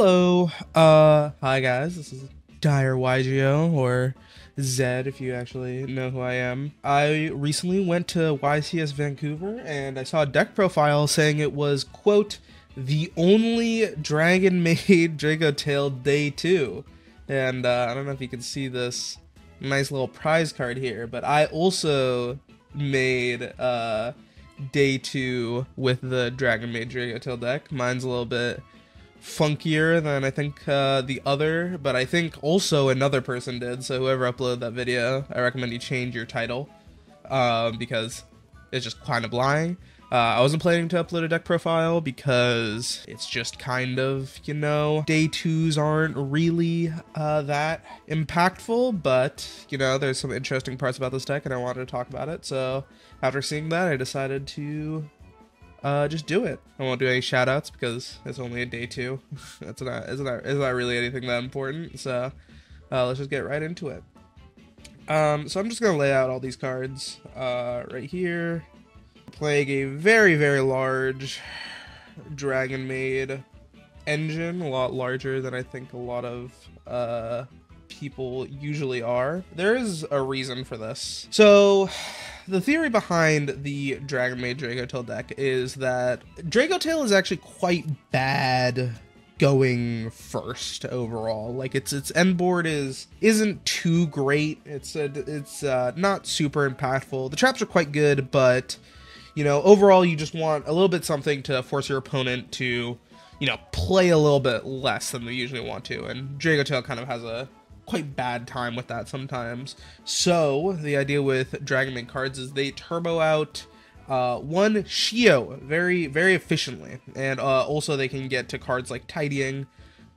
Hello, hi guys, this is direYGO, or Zed if you actually know who I am. I recently went to YCS Vancouver and I saw a deck profile saying it was, quote, the only DracoMaid Draco Tail Day 2. And I don't know if you can see this nice little prize card here, but I also made Day 2 with the DracoMaid Draco Tail deck. Mine's a little bit funkier than I think the other, but I think also another person did, so whoever uploaded that video, I recommend you change your title, because it's just kind of lying. I wasn't planning to upload a deck profile because it's just kind of, you know, day 2s aren't really that impactful, but, you know, there's some interesting parts about this deck and I wanted to talk about it, so after seeing that I decided to just do it. I won't do any shoutouts because it's only a day 2. It's not really anything that important. So let's just get right into it. So I'm just gonna lay out all these cards right here. Playing a very large DracoMaid engine, a lot larger than I think a lot of people usually are. There is a reason for this. So the theory behind the DracoMaid Draco Tail deck is that Draco Tail is actually quite bad going first overall. Like its end board isn't too great. It's not super impactful. The traps are quite good, but you know, overall you just want a little bit something to force your opponent to, you know, play a little bit less than they usually want to, and Draco Tail kind of has a quite bad time with that sometimes. So the idea with DracoMaid cards is they turbo out one Shio very efficiently, and also they can get to cards like Tidying.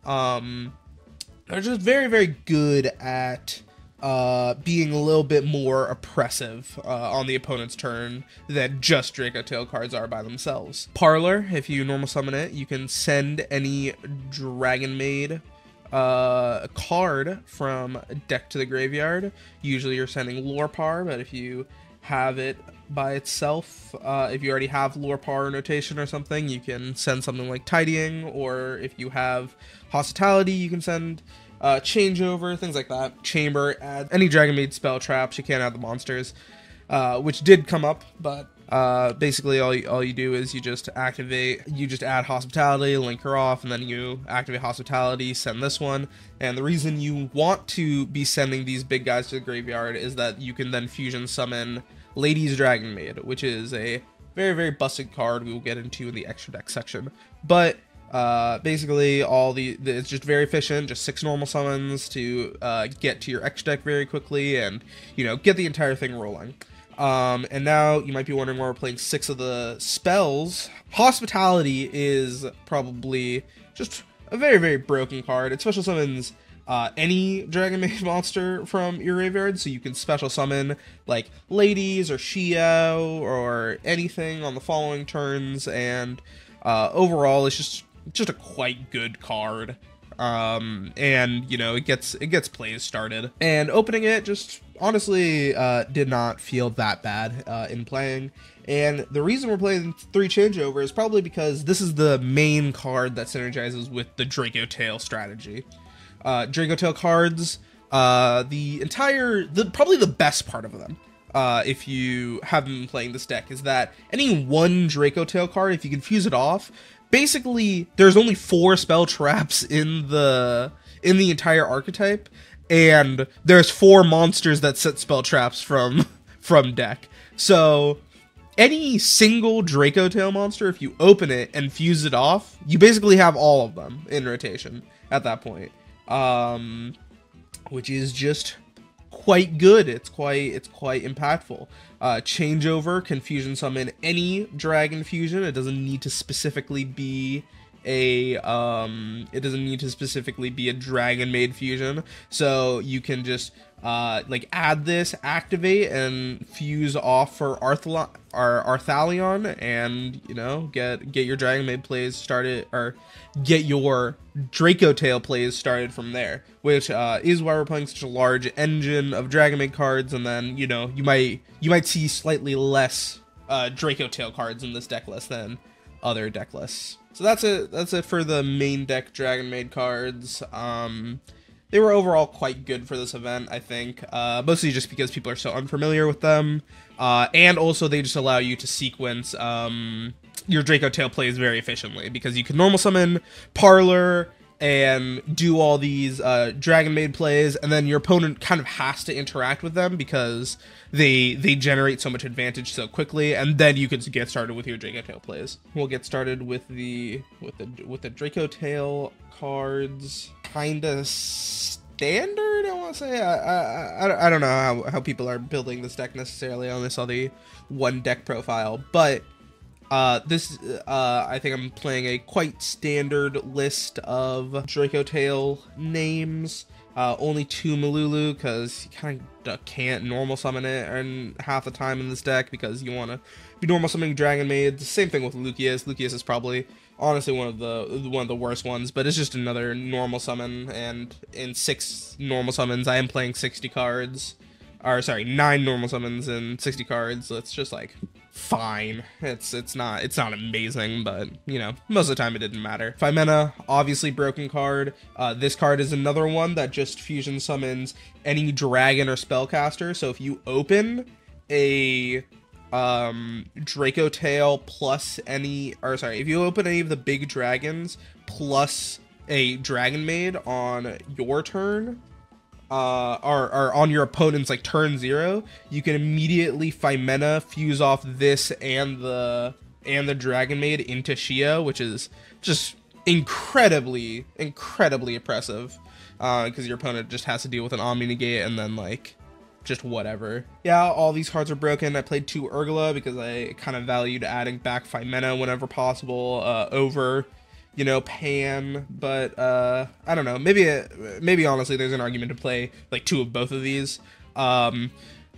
They're just very good at being a little bit more oppressive on the opponent's turn than just Draco Tail cards are by themselves. Parlor, if you normal summon it, you can send any DracoMaid a card from deck to the graveyard. Usually you're sending Lorepar, but if you have it by itself, if you already have Lorepar notation or something, you can send something like Tidying, or if you have Hospitality, you can send Changeover, things like that. Chamber, add any DracoMaid spell traps, you can't add the monsters, which did come up, but basically all you do is you just add Hospitality, link her off, and then you activate Hospitality, send this one. And the reason you want to be sending these big guys to the graveyard is that you can then fusion summon Lady's DracoMaid, which is a very busted card we will get into in the extra deck section. But basically it's just very efficient, just 6 normal summons to get to your extra deck very quickly and, you know, get the entire thing rolling. And now you might be wondering why we're playing 6 of the spells. Hospitality is probably just a very broken card. It special summons any DracoMaid monster from your graveyard, so you can special summon like Ladies or Shio or anything on the following turns, and overall it's just a quite good card. And you know, it gets plays started, and opening it just honestly did not feel that bad in playing. And the reason we're playing 3 Changeover is probably because this is the main card that synergizes with the Draco Tail strategy. Draco Tail cards, probably the best part of them, if you haven't been playing this deck, is that any one Draco Tail card, if you can fuse it off, basically there's only 4 spell traps in the entire archetype, and there's 4 monsters that set spell traps from deck. So any single Draco Tail monster, if you open it and fuse it off, you basically have all of them in rotation at that point, which is just quite good. It's quite impactful. Changeover can fusion summon any dragon fusion. It doesn't need to specifically be a DracoMaid fusion, so you can just like add this, activate, and fuse off for Arthalion, and you know, get your DracoMaid plays started, or get your Draco Tail plays started from there, which is why we're playing such a large engine of DracoMaid cards. And then, you know, you might see slightly less Draco Tail cards in this deck list than other deck lists. So that's it. That's it for the main deck DracoMaid cards. They were overall quite good for this event, I think. Mostly just because people are so unfamiliar with them. And also they just allow you to sequence your Draco Tail plays very efficiently, because you can normal summon Parlor and do all these DracoMaid plays, and then your opponent kind of has to interact with them because they generate so much advantage so quickly, and then you can get started with your Draco Tail plays. We'll get started with the Draco Tail cards. Kinda standard, I want to say. I don't know how people are building this deck necessarily. I only saw the one deck profile, but I think I'm playing a quite standard list of Draco Tail names. Only 2 Malulu, because you kind of can't normal summon it and half the time in this deck, because you want to be normal summoning DracoMaid. The same thing with Lucius. Lucius is probably honestly one of the worst ones, but it's just another normal summon, and in 6 normal summons I am playing 60 cards. Or sorry, 9 normal summons and 60 cards. So it's just like fine. It's not amazing, but you know, most of the time it didn't matter. Fimena, obviously broken card. This card is another one that just fusion summons any dragon or spellcaster. So if you open a Draco Tail plus if you open any of the big dragons plus a DracoMaid on your turn, or on your opponent's like turn 0, you can immediately Fimena fuse off this and the DracoMaid into Shio, which is just incredibly oppressive, because your opponent just has to deal with an Omni Negate and then like just whatever. Yeah, all these cards are broken. I played 2 Urgula because I kind of valued adding back Fimena whenever possible over, you know, Pan, but I don't know, maybe honestly there's an argument to play like 2 of both of these. The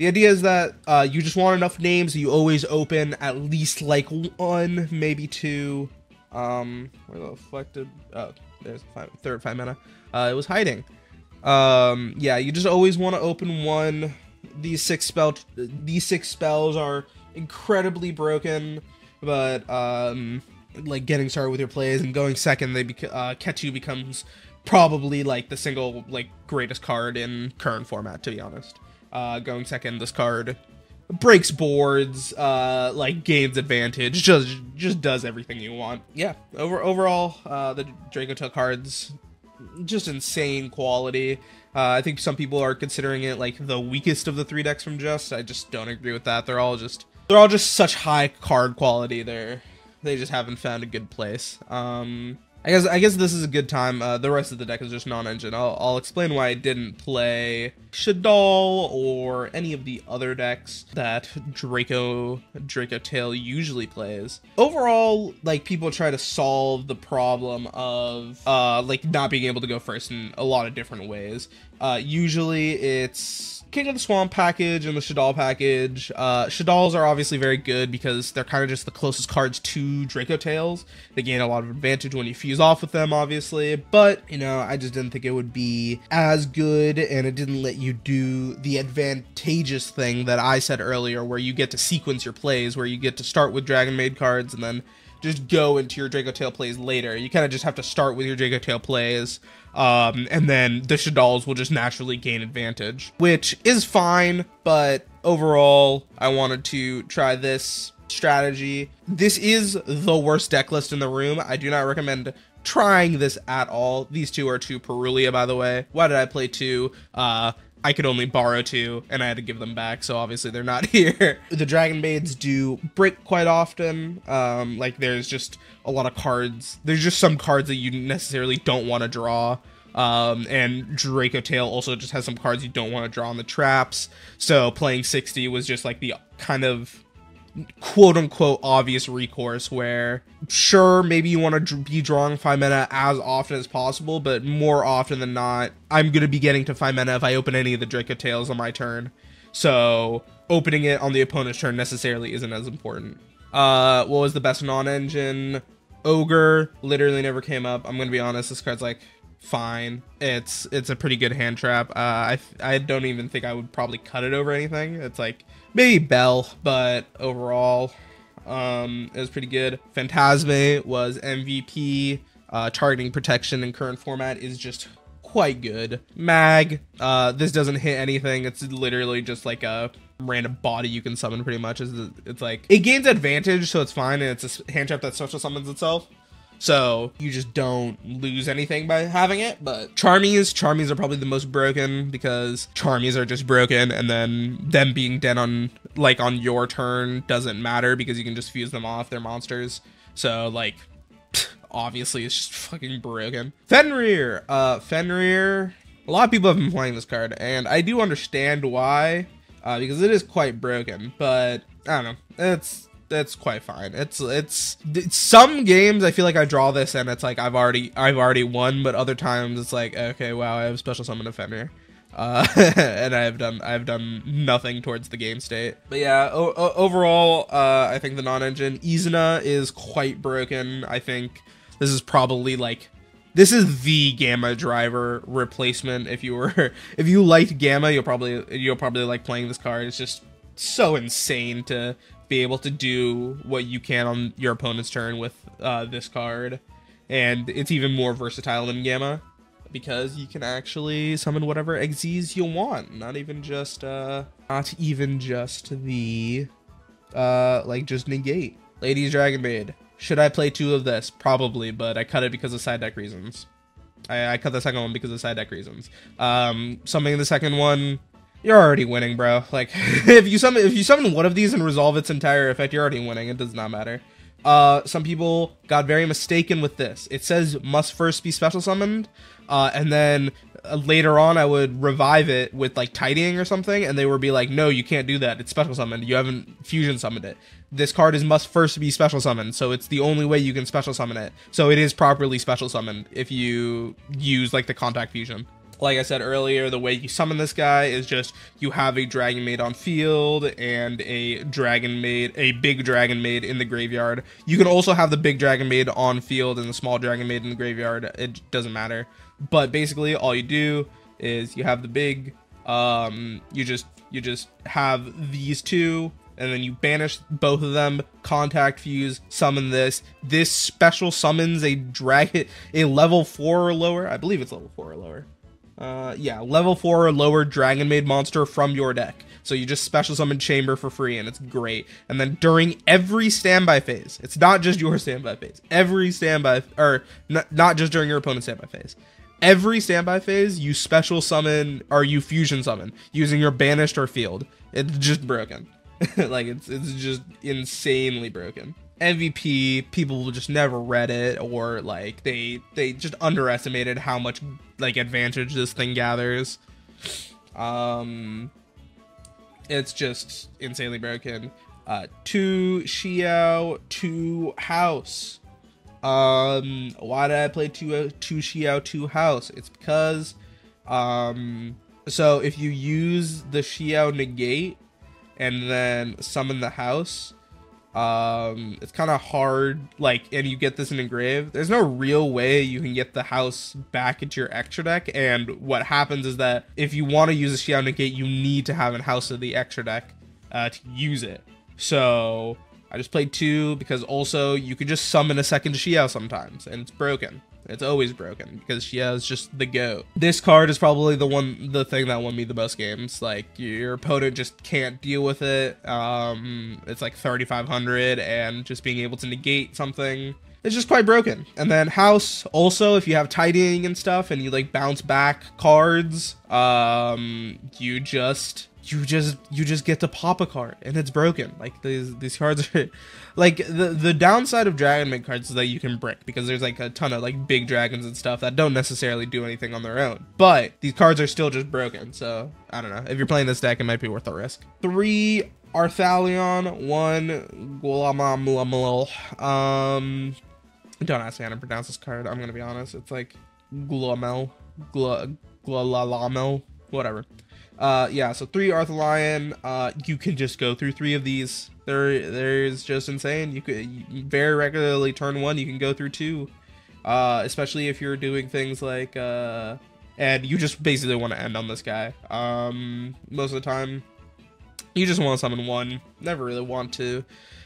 idea is that you just want enough names that you always open at least like 1, maybe 2. Where the reflected, oh, there's a third Fimena. It was hiding. Yeah, you just always want to open 1. These 6 spells are incredibly broken, but like getting started with your plays and going second, Ketchu becomes probably like the single like greatest card in current format, to be honest. Going second, this card breaks boards, like gains advantage, just does everything you want. Yeah, overall, the Draco Tail cards, just insane quality. I think some people are considering it like the weakest of the 3 decks from Just. I just don't agree with that. They're all just such high card quality. They just haven't found a good place. I guess this is a good time. The rest of the deck is just non-engine. I'll explain why I didn't play Shaddoll or any of the other decks that Draco Tail usually plays. Overall, like, people try to solve the problem of like not being able to go first in a lot of different ways. Usually it's King of the Swamp package and the Shaddoll package. Shaddolls are obviously very good because they're kind of just the closest cards to Draco Tails. They gain a lot of advantage when you fuse off with them, obviously, but you know, I just didn't think it would be as good, and it didn't let you do the advantageous thing that I said earlier, where you get to sequence your plays, where you get to start with DracoMaid cards and then just go into your Draco Tail plays later. You kind of just have to start with your Draco Tail plays, and then the Shaddolls will just naturally gain advantage, which is fine, but overall, I wanted to try this strategy. This is the worst deck list in the room. I do not recommend trying this at all. These 2 are 2 Perulia, by the way. Why did I play 2? I could only borrow 2, and I had to give them back, so obviously they're not here. The DracoMaids do break quite often. Like, there's just a lot of cards. There's just some cards that you necessarily don't want to draw. And Draco Tail also just has some cards you don't want to draw on the traps. So playing 60 was just like the kind of quote-unquote obvious recourse, where sure, maybe you want to be drawing Fimena as often as possible, but more often than not, I'm going to be getting to Fimena if I open any of the Draco Tails on my turn. So opening it on the opponent's turn necessarily isn't as important. What was the best non-engine? Ogre literally never came up. I'm going to be honest, this card's like fine. It's a pretty good hand trap. I don't even think I would probably cut it over anything. It's like maybe Bell, but overall, It was pretty good. Phantasme was MVP. Targeting protection in current format is just quite good. Mag, this doesn't hit anything. It's literally just like a random body you can summon pretty much. It's like, it gains advantage, so it's fine, and it's a hand trap that special summons itself. So you just don't lose anything by having it. But Charmies are probably the most broken, because Charmies are just broken, and then them being dead on your turn doesn't matter because you can just fuse them off. They're monsters. So like, obviously it's just fucking broken. Fenrir, a lot of people have been playing this card, and I do understand why, because it is quite broken. But I don't know, it's quite fine. It's some games I feel like I draw this and it's like I've already won, but other times it's like, okay, wow, I have special summon a Fenrir, and I've done nothing towards the game state. But yeah, overall, I think the non-engine Izuna is quite broken. I think this is probably like, this is the Gamma driver replacement. If you liked Gamma, you'll probably like playing this card. It's just so insane to be able to do what you can on your opponent's turn with this card, and it's even more versatile than Gamma because you can actually summon whatever Xyz you want, not even just the like just negate. Ladies DracoMaid. Should I play 2 of this? Probably, but I cut it because of side deck reasons. I cut the second one because of side deck reasons. Summoning the second one, you're already winning, bro. Like, if you summon one of these and resolve its entire effect, you're already winning. It does not matter. Some people got very mistaken with this. It says must first be special summoned, and then later on I would revive it with like tidying or something, and they would be like, no, you can't do that. It's special summoned. You haven't fusion summoned it. This card is must first be special summoned, so it's the only way you can special summon it. So it is properly special summoned if you use like the contact fusion. Like I said earlier, the way you summon this guy is just you have a DracoMaid on field and a big DracoMaid in the graveyard. You can also have the big DracoMaid on field and the small DracoMaid in the graveyard. It doesn't matter. But basically, all you do is you have the big. You just have these two, and then you banish both of them. Contact fuse, summon this. This special summons a level 4 or lower. I believe it's level 4 or lower. Yeah, level 4 or lower DracoMaid monster from your deck. So you just special summon Chamber for free, and it's great. And then during every standby phase, it's not just your standby phase, every standby, or not just during your opponent's standby phase, every standby phase, you special summon, or you fusion summon, using your banished or field. It's just broken. Like, it's just insanely broken. MVP, people just never read it, or like they just underestimated how much like advantage this thing gathers. It's just insanely broken. 2 Xiao, 2 House. Why did I play 2 Xiao, 2 House? It's because so if you use the Xiao negate and then summon the house, it's kind of hard, like, and you get this in engrave, there's no real way you can get the house back into your extra deck. And what happens is that if you want to use a Xiao negate, you need to have a house of the extra deck to use it. So I just played 2 because also you could just summon a second Xiao sometimes, and it's broken. It's always broken because Xiao is just the GOAT. This card is probably the thing that won me the most games. Like, your opponent just can't deal with it. It's like 3,500, and just being able to negate something, it's just quite broken. And then House, also, if you have tidying and stuff and you like bounce back cards, you just get to pop a card, and it's broken. Like, these cards are like, the downside of DracoMaid cards is that you can brick, because there's like a ton of like big dragons and stuff that don't necessarily do anything on their own, but these cards are still just broken. So I don't know, if you're playing this deck, it might be worth the risk. 3 Arthalion, 1 Gulamamul. Don't ask me how to pronounce this card, I'm gonna be honest. It's like Gulamel, Glalamel, whatever. Yeah, so 3 Arthalion, you can just go through 3 of these. There's just insane. You could very regularly turn 1, you can go through 2, especially if you're doing things like, and you just basically want to end on this guy. Most of the time, you just want to summon 1, never really want to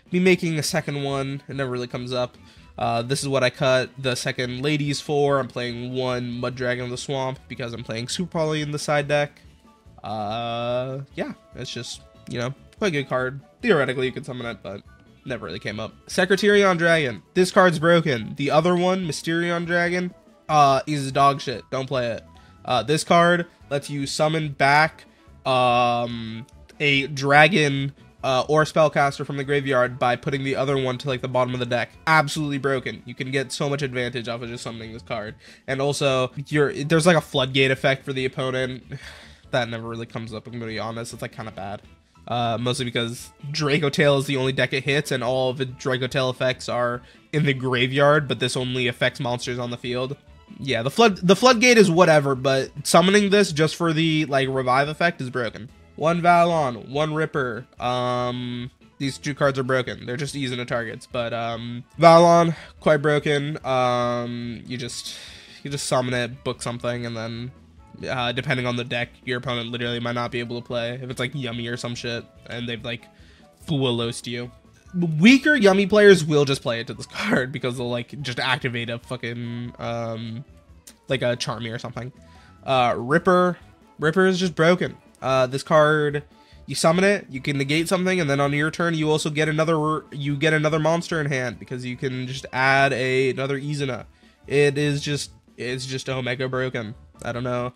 be making a second one. It never really comes up. This is what I cut the second ladies for. I'm playing one Mud Dragon of the Swamp because I'm playing Super Poly in the side deck. Yeah, it's just, you know, quite a good card. Theoretically, you could summon it, but never really came up. Secretarion Dragon. This card's broken. The other one, Mysterion Dragon, is dog shit. Don't play it. This card lets you summon back a dragon or spellcaster from the graveyard by putting the other one to like the bottom of the deck. Absolutely broken. You can get so much advantage off of just summoning this card. And also, there's like a floodgate effect for the opponent. That never really comes up, I'm gonna be honest. It's like kind of bad. Mostly because Draco Tail is the only deck it hits, and all of the Draco Tail effects are in the graveyard, but this only affects monsters on the field. Yeah, the floodgate is whatever, but summoning this just for the like revive effect is broken. One Valon, one Ripper. These two cards are broken. They're just easy to targets, but Valon quite broken. You just summon it, book something, and then depending on the deck, your opponent literally might not be able to play. If it's like Yummy or some shit, and they've like full-lost you. Weaker Yummy players will just play it to this card because they'll like just activate a fucking like a Charmy or something. Ripper is just broken. This card, you summon it, you can negate something, and then on your turn you also get another monster in hand because you can just add another Izuna. It's just Omega broken. I don't know.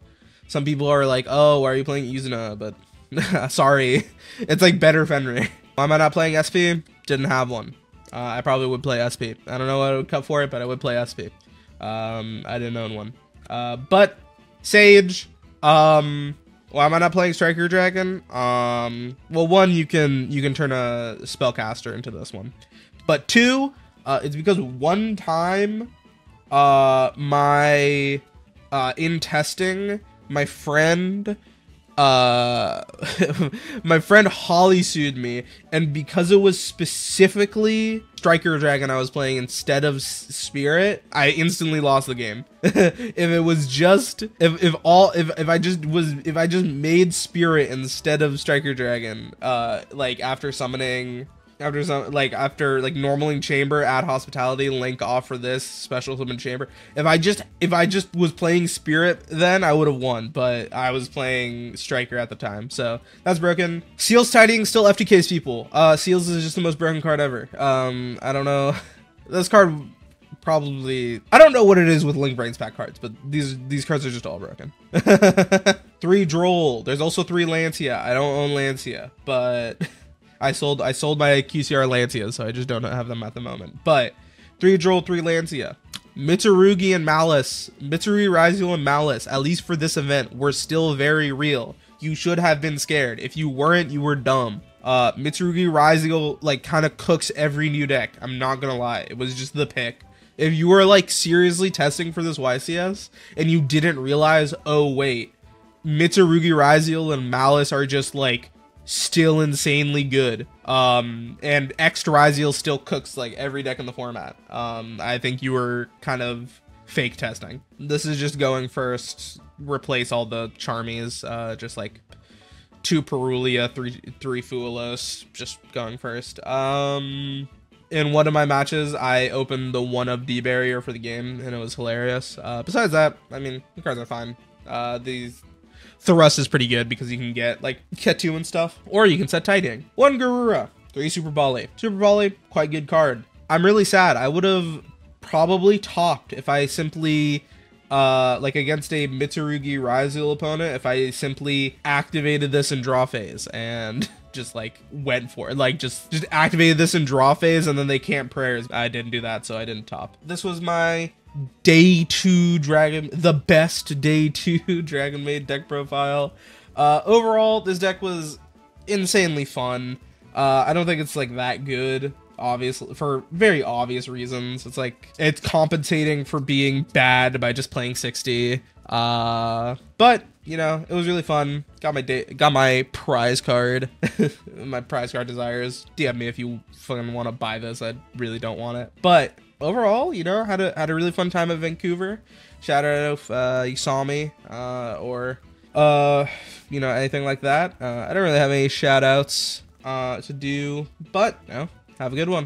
Some people are like, oh, why are you playing Izuna? But sorry, it's like better Fenrir. Why am I not playing SP? Didn't have one. I probably would play SP. I don't know what I would cut for it, but I would play SP. I didn't own one. But Sage. Why am I not playing Striker Dragon? Well, one, you can turn a spellcaster into this one, but two, it's because one time, in testing, my friend Holly sued me, and because it was specifically Striker Dragon I was playing instead of Spirit, I instantly lost the game. If it was just if I just made Spirit instead of Striker Dragon, like after normaling Chamber, add Hospitality, link off for this special summon Chamber. If I just was playing Spirit, then I would have won, but I was playing Striker at the time, so that's broken. Seals Tidying still FTKs people. Seals is just the most broken card ever. I don't know. This card probably, I don't know what it is with Link Brains Pack cards, but these cards are just all broken. 3 Droll. There's also 3 Lancia. I don't own Lancia, but I sold my QCR Lancia, so I just don't have them at the moment. But 3 Droll, 3 Lancia. Mitsurugi and Malice. Mitsurugi, Raziel, and Malice, at least for this event, were still very real. You should have been scared. If you weren't, you were dumb. Mitsurugi, Raziel, like, kind of cooks every new deck. I'm not gonna lie. It was just the pick. If you were, like, seriously testing for this YCS, and you didn't realize, oh, wait, Mitsurugi, Raziel, and Malice are just, like, still insanely good, and X Raziel still cooks like every deck in the format, I think you were kind of fake testing. This is just going first, replace all the Charmies, just like 2 Perulia, 3 Fuelos, just going first. In one of my matches, I opened the 1 of D barrier for the game, and it was hilarious. Besides that, I mean, the cards are fine. Thrust is pretty good because you can get like Ketu and stuff, or you can set Tidying. 1 Garura, 3 Super Volley. Super Volley, quite good card. I'm really sad. I would have probably topped if I simply, like against a Mitsurugi Raziel opponent, if I simply activated this in draw phase and just like went for it, like just activated this in draw phase and then they can't prayers. I didn't do that, so I didn't top. This was my day 2 the best day 2 DracoMaid deck profile. Overall, this deck was insanely fun. I don't think it's like that good, obviously, for very obvious reasons. It's like it's compensating for being bad by just playing 60. But you know, it was really fun. Got my prize card. My prize card desires. DM me if you fucking want to buy this. I really don't want it, but overall, you know, had a really fun time at Vancouver. Shout out if you saw me, or you know, anything like that. I don't really have any shout outs to do, but you know, Have a good one.